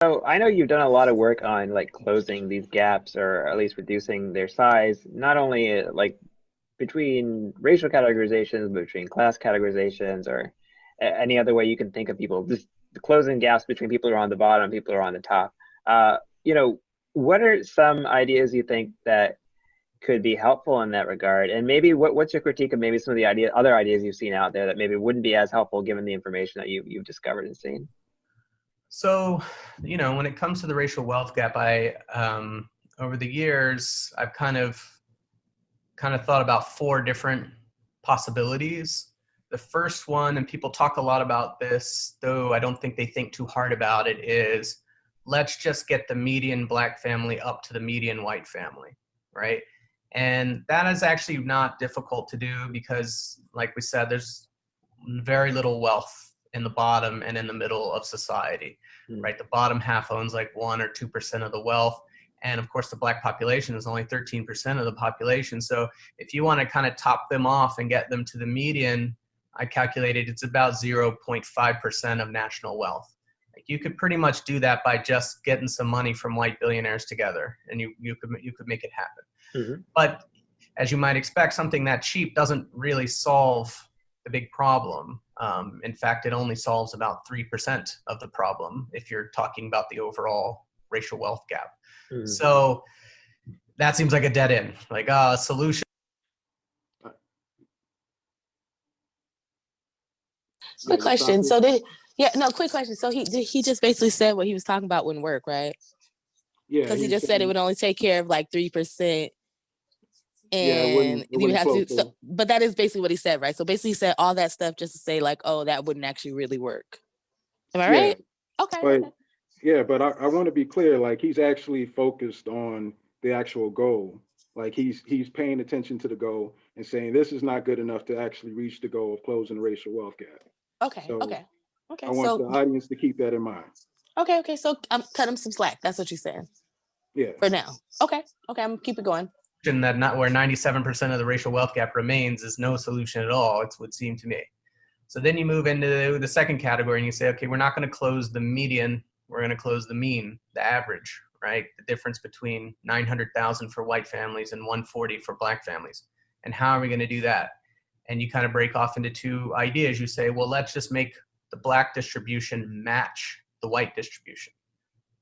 So I know you've done a lot of work on like closing these gaps or at least reducing their size, not only like between racial categorizations, but between class categorizations or any other way you can think of people, just closing gaps between people who are on the bottom and people who are on the top. You know, what are some ideas you think that could be helpful in that regard? And maybe what's your critique of maybe some of the other ideas you've seen out there that maybe wouldn't be as helpful given the information that you've discovered and seen? So, when it comes to the racial wealth gap, over the years, I've kind of thought about four different possibilities. The first one, and people talk a lot about this, though I don't think they think too hard about it, is let's just get the median Black family up to the median white family, right? And that is actually not difficult to do because, like we said, there's very little wealth in the bottom and in the middle of society, right? The bottom half owns like 1 or 2% of the wealth. And of course, the Black population is only 13% of the population. So if you want to kind of top them off and get them to the median, I calculated it's about 0.5% of national wealth. Like you could pretty much do that by just getting some money from white billionaires together, and you could make it happen. Mm-hmm. But as you might expect, something that cheap doesn't really solve the big problem. In fact, it only solves about 3% of the problem if you're talking about the overall racial wealth gap. Mm-hmm. So that seems like a dead end, like a solution. Quick question. Quick question. So he just basically said what he was talking about wouldn't work, right? Yeah. Because he just said it would only take care of like 3%. And it wouldn't have to, so, but that is basically what he said, right? So basically he said all that stuff just to say like, oh, that wouldn't actually really work. Am I right? Okay. But I want to be clear, like he's actually focused on the actual goal. Like he's paying attention to the goal and saying this is not good enough to actually reach the goal of closing the racial wealth gap. Okay. I want the audience to keep that in mind. Okay. So I'm cut him some slack. That's what you're saying. Yeah. For now. Okay. I'm gonna keep it going. That not where 97% of the racial wealth gap remains is no solution at all, it would seem to me. So then you move into the second category and you say, okay, we're not going to close the median, we're going to close the mean, the average, right? The difference between 900,000 for white families and 140 for Black families. And how are we going to do that? And you kind of break off into two ideas. You say, well, let's just make the Black distribution match the white distribution,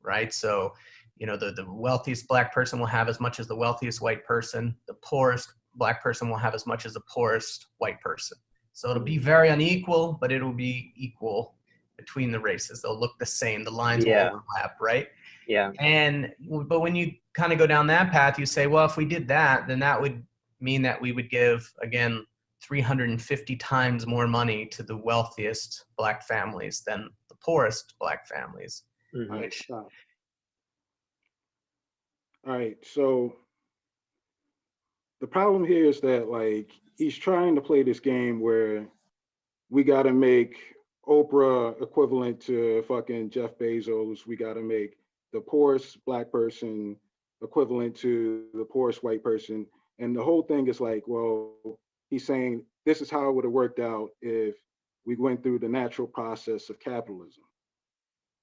right? So the wealthiest Black person will have as much as the wealthiest white person. The poorest Black person will have as much as the poorest white person. So it'll be very unequal, but it'll be equal between the races. They'll look the same. The lines will overlap, right? Yeah. But when you kind of go down that path, you say, well, if we did that, then that would mean that we would give, again, 350 times more money to the wealthiest Black families than the poorest Black families. Mm-hmm. All right, so the problem here is that like he's trying to play this game where we got to make Oprah equivalent to fucking Jeff Bezos. We got to make the poorest Black person equivalent to the poorest white person. And the whole thing is like, well, he's saying this is how it would have worked out if we went through the natural process of capitalism.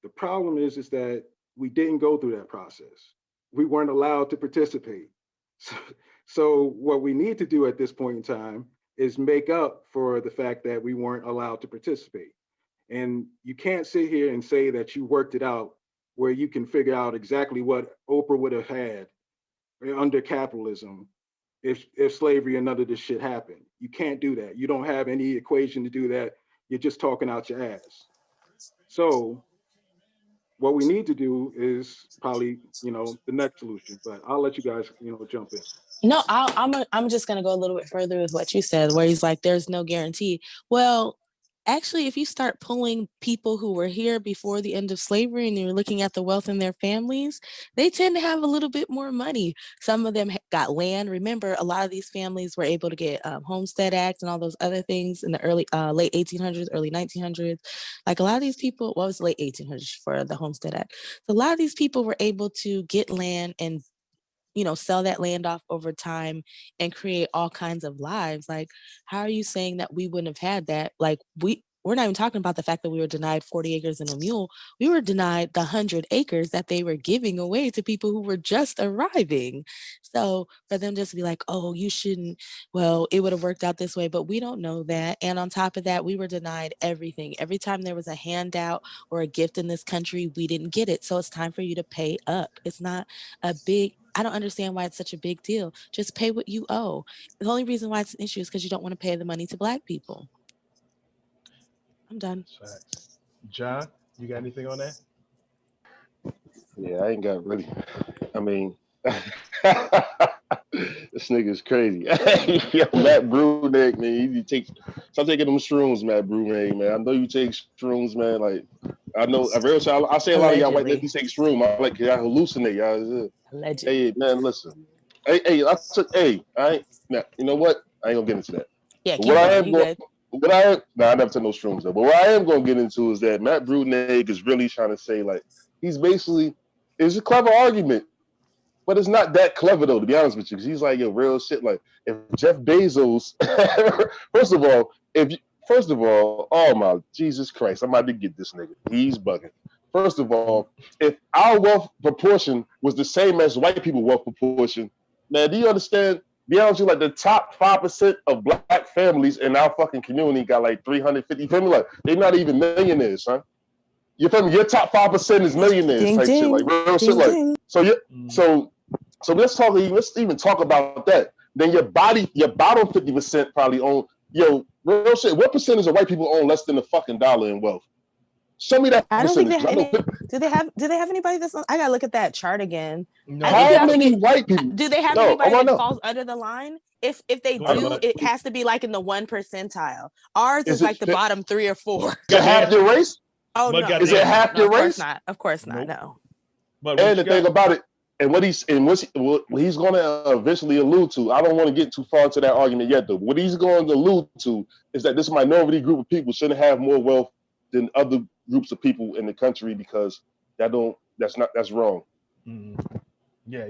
The problem is that we didn't go through that process. We weren't allowed to participate. So what we need to do at this point in time is make up for the fact that we weren't allowed to participate. And you can't sit here and say that you worked it out where you can figure out exactly what Oprah would have had under capitalism if slavery and none of this shit happened. You can't do that. You don't have any equation to do that. You're just talking out your ass. So what we need to do is probably, the next solution, but I'll let you guys, jump in. No, I'm just going to go a little bit further with what you said, where he's like, there's no guarantee. Well, actually, if you start pulling people who were here before the end of slavery and you're looking at the wealth in their families, they tend to have a little bit more money. Some of them got land. Remember, a lot of these families were able to get Homestead Act and all those other things in the late 1800s, early 1900s. Like a lot of these people, well, it was late 1800s for the Homestead Act. So a lot of these people were able to get land and sell that land off over time and create all kinds of lives. Like, how are you saying that we wouldn't have had that? Like, we're not even talking about the fact that we were denied 40 acres and a mule. We were denied the 100 acres that they were giving away to people who were just arriving. So for them just to be like, oh, you shouldn't, well, it would have worked out this way, but we don't know that. And on top of that, we were denied everything. Every time there was a handout or a gift in this country, we didn't get it. So it's time for you to pay up. It's not a big, I don't understand why it's such a big deal. Just pay what you owe. The only reason why it's an issue is because you don't want to pay the money to Black people. I'm done. Facts. John, you got anything on that? Yeah, I ain't got really. I mean, this nigga's crazy. Yo, Matt Bruenig, man, stop taking them shrooms, Matt Bruenig, man. I know you take shrooms, man. Like, I know, I say a lot of y'all white niggas take shrooms. I like y'all hallucinate, y'all. Allegedly. Hey, man, listen. Hey, I ain't. Now, you know what? I ain't gonna get into that. Yeah, But what I am going, I never took no shrooms though. But what I am gonna get into is that Matt Bruenig is really trying to say, like, he's basically, it's a clever argument, but it's not that clever though, to be honest with you. Because he's like, yo, real shit. Like, if Jeff Bezos, first of all, oh my Jesus Christ, I'm about to get this nigga. He's bugging. First of all, if our wealth proportion was the same as white people wealth proportion, man, do you understand? Be honest with you, like the top 5% of Black families in our fucking community got like 350. You feel me? Like, they're not even millionaires, son. You feel me? Your top 5% is millionaires ding, type ding, shit, like real ding, shit. Like, ding. so let's even talk about that. Then your bottom 50% probably own, yo, real shit. What percentage of white people own less than $1 in wealth? Show me that I don't think percentage. they have any. Do they have anybody that's on? I gotta look at that chart again. No. How many white people? Do they have anybody that falls under the line? If they do, it has to be like in the 1 percentile. Ours is like the bottom 3 or 4. Is it half your race? Oh no! Is it half your race? Of course not. No. But and the thing about it, and what he's going to eventually allude to, I don't want to get too far into that argument yet, though. What he's going to allude to is that this minority group of people shouldn't have more wealth than other groups of people in the country because that's wrong. Mm-hmm. Yeah.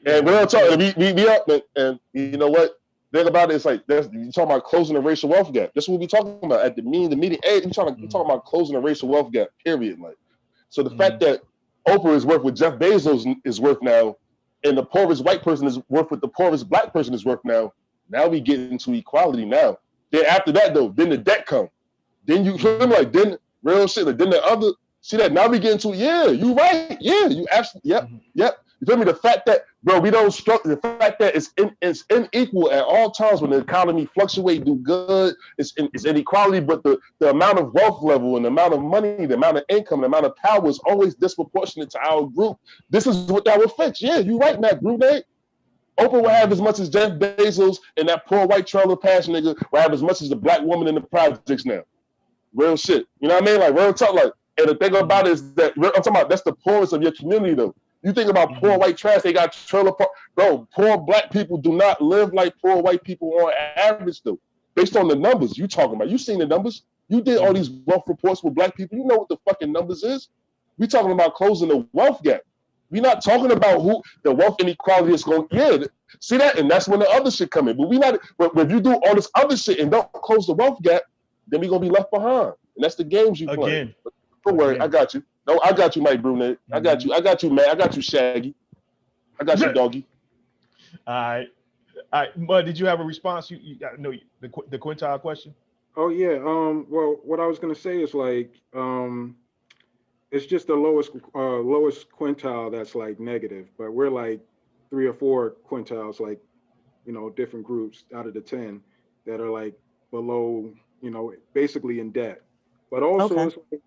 And we're talking, we up, and you know what? The thing about it is like, you're talking about closing the racial wealth gap. That's what we're talking about at the median age. We're talking about closing the racial wealth gap. Period. Like, so the fact that Oprah is worth what Jeff Bezos is worth now, and the poorest white person is worth what the poorest Black person is worth now. Now we get into equality. Now, then after that though, then the debt come. Then you feel like then real shit. Like then the other see that now we get into you right. Yeah, you absolutely yep. You feel me? The fact that, bro, we don't struggle. The fact that it's unequal at all times when the economy fluctuate, do good. It's inequality, but the amount of wealth level and the amount of money, the amount of income, the amount of power is always disproportionate to our group. This is what that will fix. Yeah, you right, Matt Bruenig. Oprah will have as much as Jeff Bezos, and that poor white trailer pass nigga will have as much as the Black woman in the projects now. Real shit. You know what I mean? Like real talk. Like, and the thing about it is that I'm talking about that's the poorest of your community though. You think about poor white trash, they got trailer park. Bro, poor Black people do not live like poor white people on average though. Based on the numbers you talking about. You seen the numbers. You did all these wealth reports with Black people. You know what the fucking numbers is. We talking about closing the wealth gap. We're not talking about who the wealth inequality is going. Yeah, see that? And that's when the other shit come in. But we not. But if you do all this other shit and don't close the wealth gap, then we're gonna be left behind. And that's the games you play. Don't worry, I got you. No, I got you, Mike Bruenig. I got you. I got you, man. I got you, Shaggy. I got you, Doggy. All right. Bud, did you have a response? You got the quintile question? Oh yeah. Well, what I was gonna say is like, it's just the lowest quintile that's like negative, but we're like 3 or 4 quintiles, like, different groups out of the 10 that are like below, basically in debt. But also, it's like,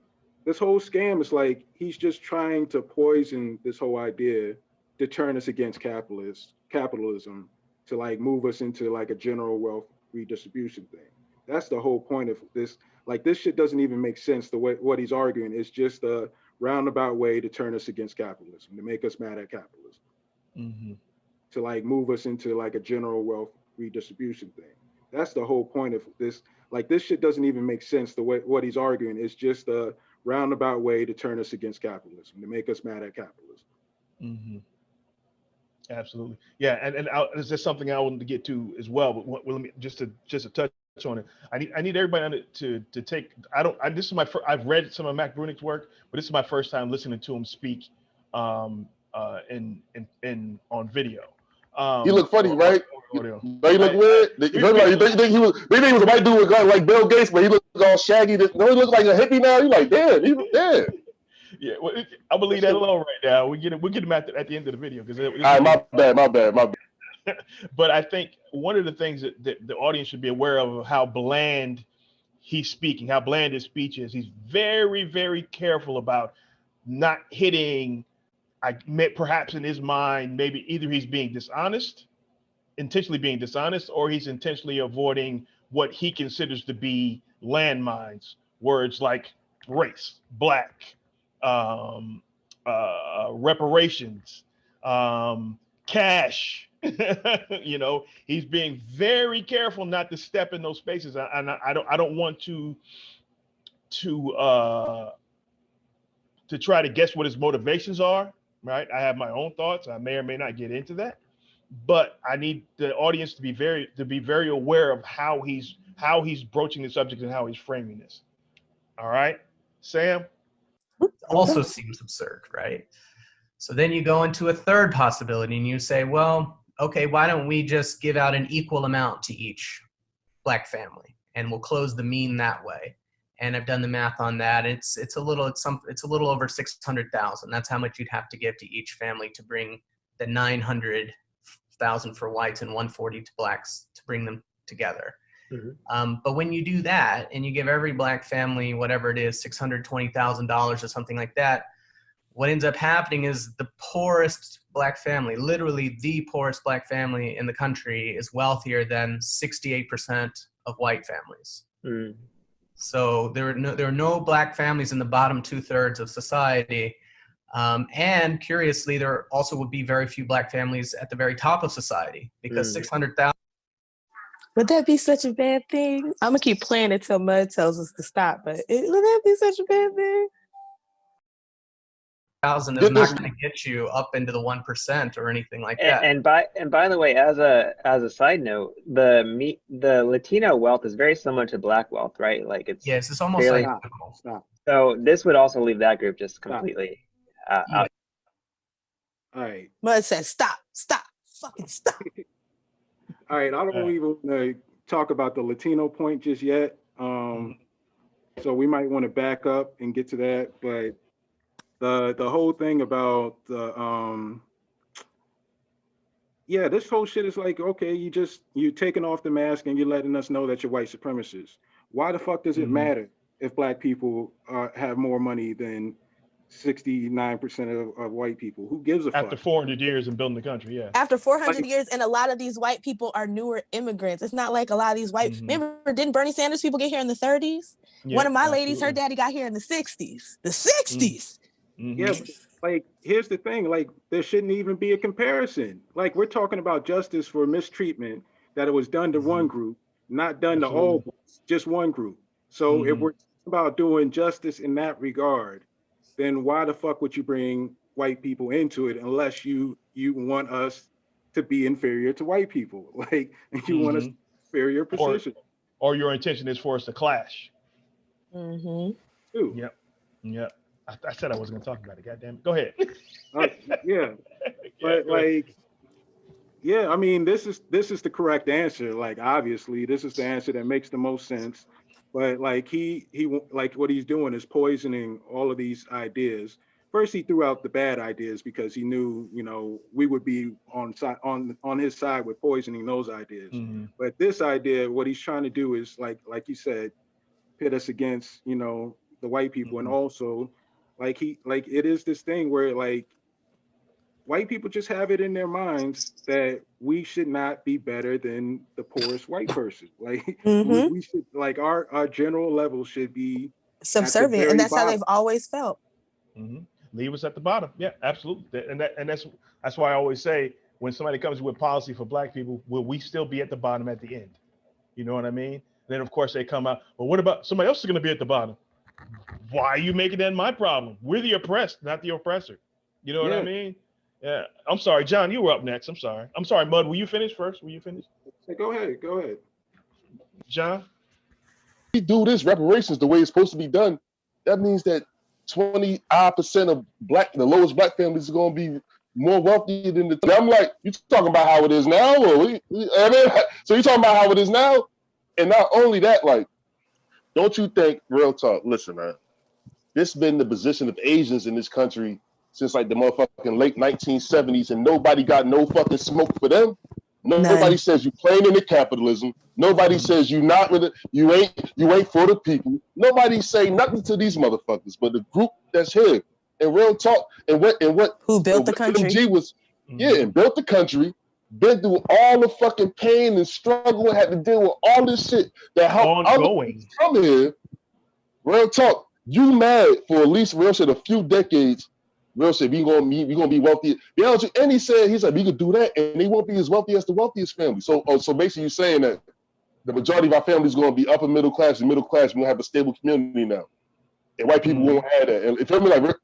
this whole scam is like he's just trying to poison this whole idea to turn us against capitalism, to like move us into like a general wealth redistribution thing. That's the whole point of this. Like this shit doesn't even make sense. The way what he's arguing is just a roundabout way to turn us against capitalism, to make us mad at capitalism, to like move us into like a general wealth redistribution thing. That's the whole point of this. Like this shit doesn't even make sense. The way what he's arguing is just a roundabout way to turn us against capitalism, to make us mad at capitalism. Absolutely, yeah. And it's just something I wanted to get to as well. But let me just to touch on it. I need everybody to take. This is my first. I've read some of Mac Bruenig's work, but this is my first time listening to him speak, in on video. He look funny, right? Audio. But he look weird. They think he was a white dude like Bill Gates, but he look all shaggy. No, he look like a hippie now. You like, damn, he's dead. Yeah, well, I believe that alone right now. We'll get him at the end of the video because. All right, my bad. But I think one of the things that the audience should be aware of how bland he's speaking, how bland his speech is. He's very, very careful about not hitting. Perhaps in his mind, maybe either he's being dishonest, intentionally being dishonest, or he's intentionally avoiding what he considers to be landmines. Words like race, black, reparations, cash. He's being very careful not to step in those spaces, and I don't want to try to guess what his motivations are. Right, I have my own thoughts. I may or may not get into that, but I need the audience to be very aware of how he's broaching the subject and how he's framing this. All right, Sam. Also seems absurd, right? So then you go into a third possibility and you say, well, okay, why don't we just give out an equal amount to each Black family and we'll close the mean that way. And I've done the math on that. It's a little over 600,000. That's how much you'd have to give to each family to bring the 900,000 for whites and 140 to blacks to bring them together. Mm-hmm. But when you do that and you give every Black family, whatever it is, $620,000 or something like that, what ends up happening is the poorest Black family, literally the poorest Black family in the country, is wealthier than 68% of white families. Mm. So there are no Black families in the bottom 2/3 of society. And curiously, there also would be very few Black families at the very top of society because 600,000. Would that be such a bad thing? I'm going to keep playing it till Mud tells us to stop, but would that be such a bad thing? 1,000 is not going to get you up into the 1% or anything like that. And by the way, as a side note, the Latino wealth is very similar to Black wealth, right? Like it's almost identical. So this would also leave that group just completely out. All right. Mud says stop, fucking stop. All right, I don't even want to talk about the Latino point just yet. So we might want to back up and get to that, but the whole thing about this whole shit is like, okay, you taking off the mask and you're letting us know that you're white supremacists. Why the fuck does it matter if Black people have more money than 69% of white people? Who gives a fuck? After 400 years in building the country, yeah. After 400 years, and a lot of these white people are newer immigrants. It's not like a lot of these white. Remember, didn't Bernie Sanders people get here in the 30s? Yeah, one of my ladies, her daddy got here in the 60s. The 60s. Yeah, like here's the thing, like there shouldn't even be a comparison. Like we're talking about justice for mistreatment that it was done to one group, not done to all groups, just one group. So if we're talking about doing justice in that regard, then why the fuck would you bring white people into it unless you want us to be inferior to white people? Like you want us in inferior position. Or your intention is for us to clash. Too. Yep. I said I wasn't gonna talk about it. Goddamn it. Go ahead. Yeah, but like, yeah, I mean, this is the correct answer. Like, obviously, this is the answer that makes the most sense. But like, he like what he's doing is poisoning all of these ideas. First, he threw out the bad ideas because he knew, we would be on his side with poisoning those ideas. But this idea, what he's trying to do is like you said, pit us against, the white people, and also. Like it is this thing where like white people just have it in their minds that we should not be better than the poorest white person. Like we should, like our general level should be subservient, and that's bottom. how they've always felt. Leave us at the bottom. Yeah, absolutely. And that's why I always say when somebody comes with policy for Black people, will we still be at the bottom at the end? You know what I mean? And then of course they come out, well, what about somebody else is going to be at the bottom? Why are you making that my problem? We're the oppressed, not the oppressor. You know what I mean? Yeah. I'm sorry, John, you were up next. I'm sorry, Mud. Will you finish first? Will you finish? Hey, go ahead. John? We do this reparations the way it's supposed to be done. That means that 20% of the lowest black families is going to be more wealthy than the. I'm like, you talking about how it is now, or so you talking about how it is now, and not only that, like, don't you think? Real talk. Listen, man, this been the position of Asians in this country since like the motherfucking late 1970s, and nobody got no fucking smoke for them. Nobody says you playing into capitalism. Nobody says you not with it. You ain't for the people. Nobody say nothing to these motherfuckers. But the group that's here and real talk and what who built the country MG was, and built the country, been through all the fucking pain and struggle, had to deal with all this shit that helped ongoing come here. Real talk. You mad for at least real shit a few decades. Real shit, we gonna be wealthy. And he said, he's like, we could do that, and they won't be as wealthy as the wealthiest family. So basically, you're saying that the majority of our family is going to be upper middle class and middle class. We're gonna have a stable community now, and white people won't have that. And if I'm like,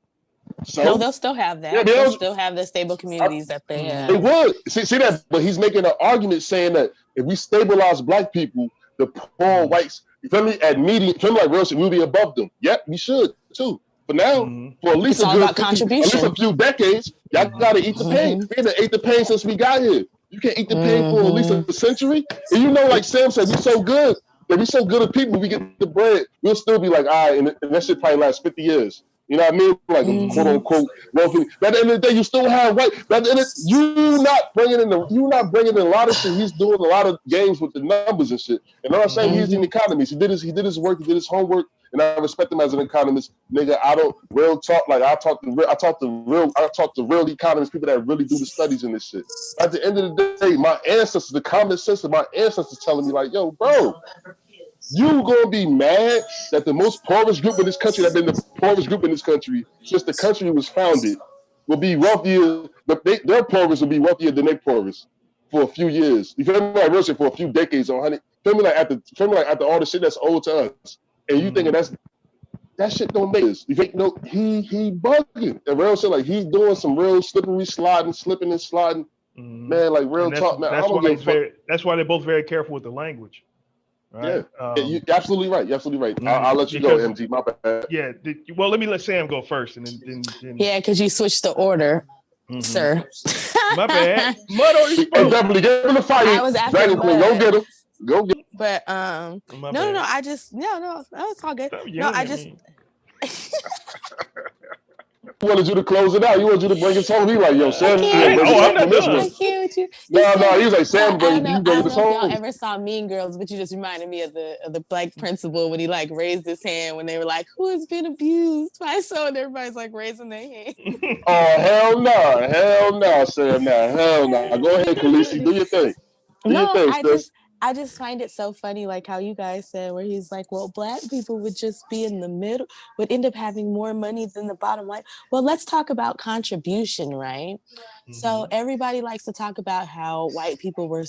so no, they'll still have that. They'll still have the stable communities that they have. They would see that, but he's making an argument saying that if we stabilize black people, the poor whites, you feel me, at median, feel me, like real shit, we'll be above them. Yep, we should too. But now, for at least at least a few decades, y'all gotta eat the pain. We haven't ate the pain since we got here. You can't eat the pain for at least a century. And you know, like Sam said, we so good that we so good at people. We get the bread, we'll still be like, all right, and that shit probably lasts 50 years. You know what I mean? Like quote unquote wealthy. But at the end of the day, you still have white. But you not bringing in a lot of shit. He's doing a lot of games with the numbers and shit. And all I'm saying, he's an economist. He did his work. He did his homework. And I respect him as an economist, nigga. I don't real talk like I talk to real economists, people that really do the studies in this shit. At the end of the day, my ancestors, the common sense of my ancestors, telling me like, yo, bro, you gonna be mad that the most poorest group in this country, that been the poorest group in this country since the country was founded, will be wealthier. But their poorest will be wealthier than their poorest for a few years. You feel me? Like real shit, for a few decades or 100. Feel me? Like after all the shit that's owed to us. And you thinking that shit don't make this. You think no, he bugging. And real shit, like he's doing some real slippery slipping and sliding. Man, like real talk, man. That's why they're both very careful with the language. Right? Yeah, you're absolutely right. You're absolutely right. I'll let you go, MG. My bad. Yeah. Well, let me let Sam go first, and then yeah, because you switched the order, sir. My bad. Mud on your Hey, definitely get him the fight. I was after Dragon Queen, go get him. Go get him. But no, it's all good. No, I just He wanted you to close it out. He wanted you to bring it home. He like, yo, Sam. I'm not done. I can't with you. No, he was like, Sam, I bring don't it know if home. y'all ever saw Mean Girls, but you just reminded me of the black principal when he like raised his hand when they were like, who has been abused by so, and everybody's like raising their hand. Oh, hell no, Sam, hell no. Go ahead, Khaleesi, do your thing. I just find it so funny, like how you guys said, where he's like, well, black people would just be in the middle, would end up having more money than the bottom line. Well, let's talk about contribution, right? So everybody likes to talk about how white people were,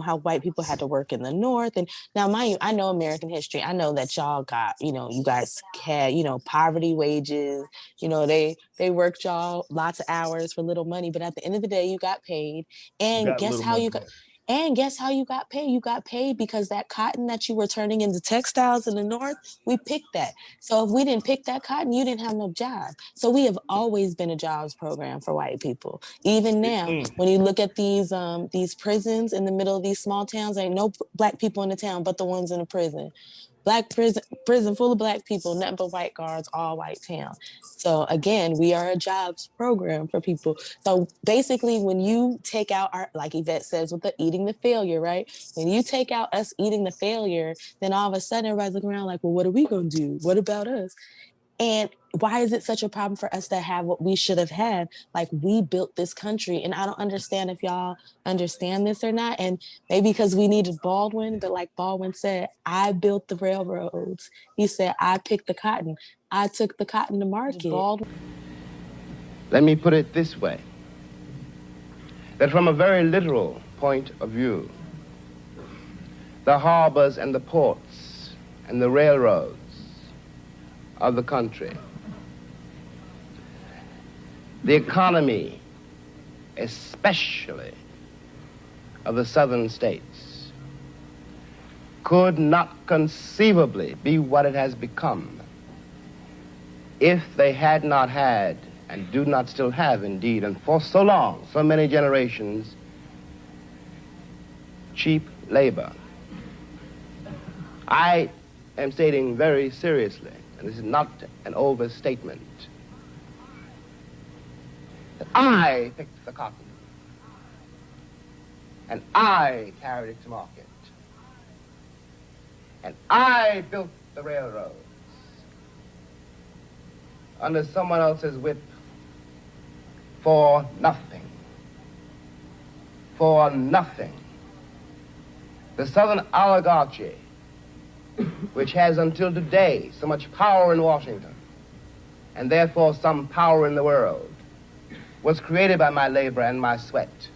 how white people had to work in the North. And now, mind you, I know American history. I know that y'all got, you guys had, poverty wages, they worked y'all lots of hours for little money. But at the end of the day, you got paid. And guess how you got... And guess how you got paid? You got paid because that cotton that you were turning into textiles in the North, we picked that. So if we didn't pick that cotton, you didn't have no job. So we have always been a jobs program for white people. Even now, when you look at these prisons in the middle of these small towns, ain't no black people in the town but the ones in the prison. Black prison full of black people, nothing but white guards, all white town. So again, we are a jobs program for people. So basically, when you take out our, like Yvette says, with the eating the failure, right? When you take out us eating the failure, then all of a sudden everybody's looking around like, well, what are we gonna do? What about us? And why is it such a problem for us to have what we should have had? Like, we built this country, and I don't understand if y'all understand this or not. And maybe because we needed Baldwin, but like Baldwin said, I built the railroads. He said, I picked the cotton. I took the cotton to market. Baldwin. Let me put it this way, that from a very literal point of view, the harbors and the ports and the railroads of the country, the economy, especially of the southern states, could not conceivably be what it has become if they had not had, and do not still have indeed, and for so long, so many generations, cheap labor. I am stating very seriously, and this is not an overstatement, that I picked the cotton, and I carried it to market, and I built the railroads under someone else's whip for nothing. For nothing. The Southern oligarchy, which has until today so much power in Washington, and therefore some power in the world, was created by my labor and my sweat,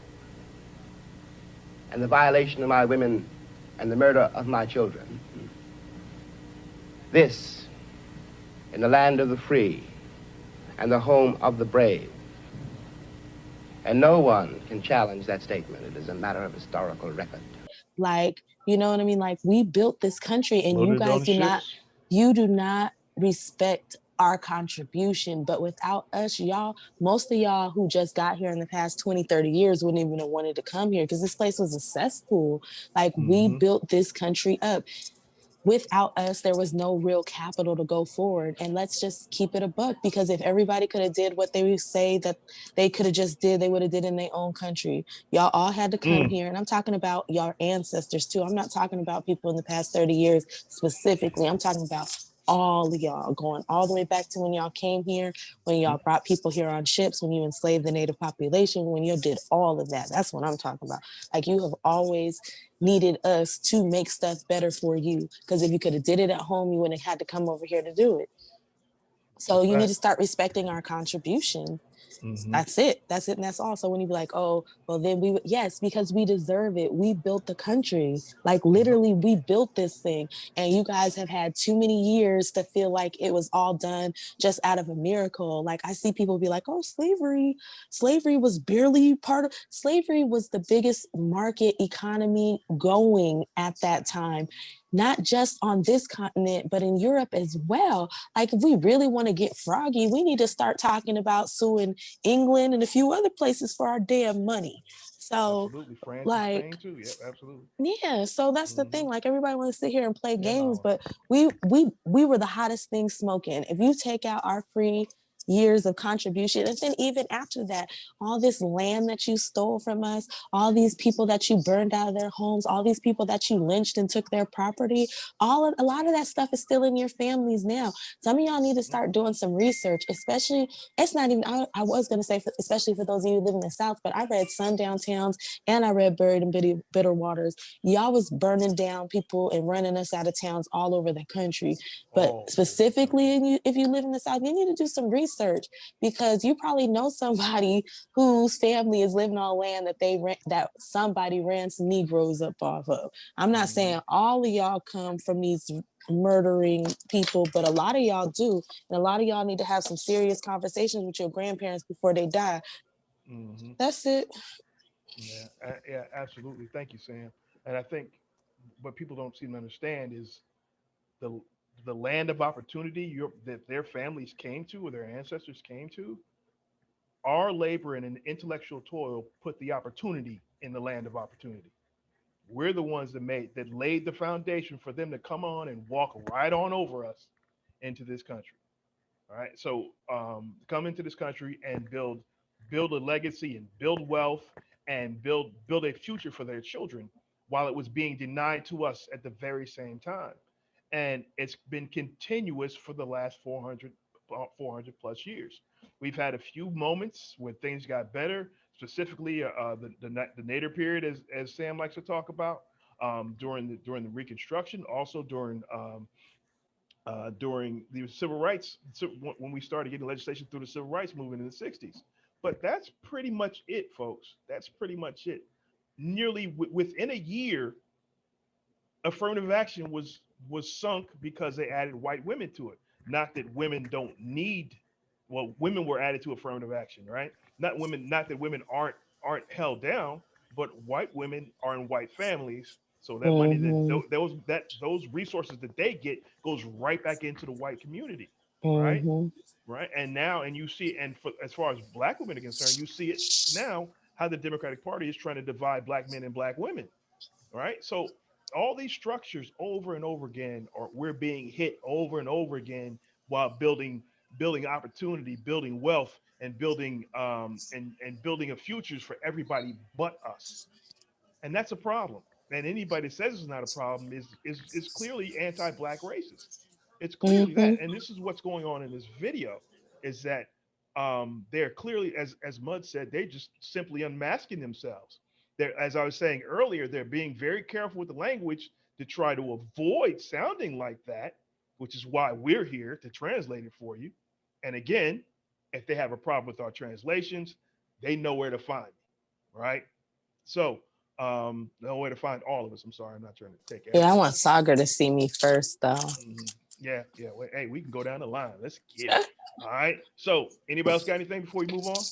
and the violation of my women and the murder of my children. This, in the land of the free and the home of the brave. And no one can challenge that statement. It is a matter of historical record. Like, you know what I mean? Like, we built this country, and you guys do not respect our contribution. But without us, y'all, most of y'all who just got here in the past 20, 30 years wouldn't even have wanted to come here because this place was a cesspool. Like, we built this country up. Without us, there was no real capital to go forward. And let's just keep it a buck, because if everybody could have did what they would say that they could have just did, they would have did in their own country. Y'all all had to come here. And I'm talking about your ancestors too. I'm not talking about people in the past 30 years specifically. I'm talking about all of y'all, going all the way back to when y'all came here, when y'all brought people here on ships, when you enslaved the native population, when you did all of that. That's what I'm talking about. Like, you have always needed us to make stuff better for you, because if you could have did it at home, you wouldn't have had to come over here to do it. So you need to start respecting our contribution. That's it. That's it. And that's all. So when you be like, oh, well, then yes, because we deserve it. We built the country. Like, literally, we built this thing. And you guys have had too many years to feel like it was all done just out of a miracle. Like, I see people be like, oh, slavery was barely slavery was the biggest market economy going at that time. Not just on this continent, but in Europe as well. Like, if we really want to get froggy, we need to start talking about suing England and a few other places for our damn money. So, absolutely. France, like, Spain too. Yep, absolutely. Yeah, so that's the thing. Like, everybody wants to sit here and play games, but we were the hottest thing smoking. If you take out our free years of contribution, and then even after that, all this land that you stole from us, all these people that you burned out of their homes, all these people that you lynched and took their property, a lot of that stuff is still in your families now. Some of y'all need to start doing some research, especially, it's not even, I was going to say, especially for those of you who live in the South, but I read Sundown Towns and I read Buried in Bitter Waters. Y'all was burning down people and running us out of towns all over the country. But specifically, if you live in the South, you need to do some research, because you probably know somebody whose family is living on land that somebody ran some Negroes up off of. I'm not saying all of y'all come from these murdering people, but a lot of y'all do. And a lot of y'all need to have some serious conversations with your grandparents before they die. That's it. Yeah, absolutely. Thank you, Sam. And I think what people don't seem to understand is the the land of opportunity that their families came to, or their ancestors came to. Our labor and an intellectual toil put the opportunity in the land of opportunity. We're the ones that laid the foundation for them to come on and walk right on over us into this country. All right, so come into this country and build a legacy and build wealth and build a future for their children, while it was being denied to us at the very same time. And it's been continuous for the last 400 plus years. We've had a few moments when things got better, specifically the Nader period, as Sam likes to talk about, during the Reconstruction, also during the civil rights, when we started getting legislation through the civil rights movement in the 60s. But that's pretty much it, folks. That's pretty much it. Nearly within a year, affirmative action was sunk because they added white women to it. Not that women don't need, well, women were added to affirmative action, right? Not that women aren't held down, but white women are in white families So that money, Mhm. those resources that they get goes right back into the white community, right? Mhm. Right. And now, and you see, and for, as far as black women are concerned, you see it now how the Democratic Party is trying to divide black men and black women. Right. So all these structures over and over again, or we're being hit over and over again while building opportunity, building wealth, and building and building a futures for everybody but us. And that's a problem. And anybody that says it's not a problem is clearly anti-black racist. It's clearly that. Mhm. And this is what's going on in this video is that they're clearly, as Mud said, they're just simply unmasking themselves. They're, as I was saying earlier, they're being very careful with the language to try to avoid sounding like that, which is why we're here to translate it for you. And again, if they have a problem with our translations, they know where to find me, right? So, know where to find all of us. I'm sorry, I'm not trying to take Yeah, I everybody. want Sagar to see me first, though. Mhm. Yeah, yeah. Well, hey, we can go down the line. Let's get it. All right. So, anybody else got anything before we move on?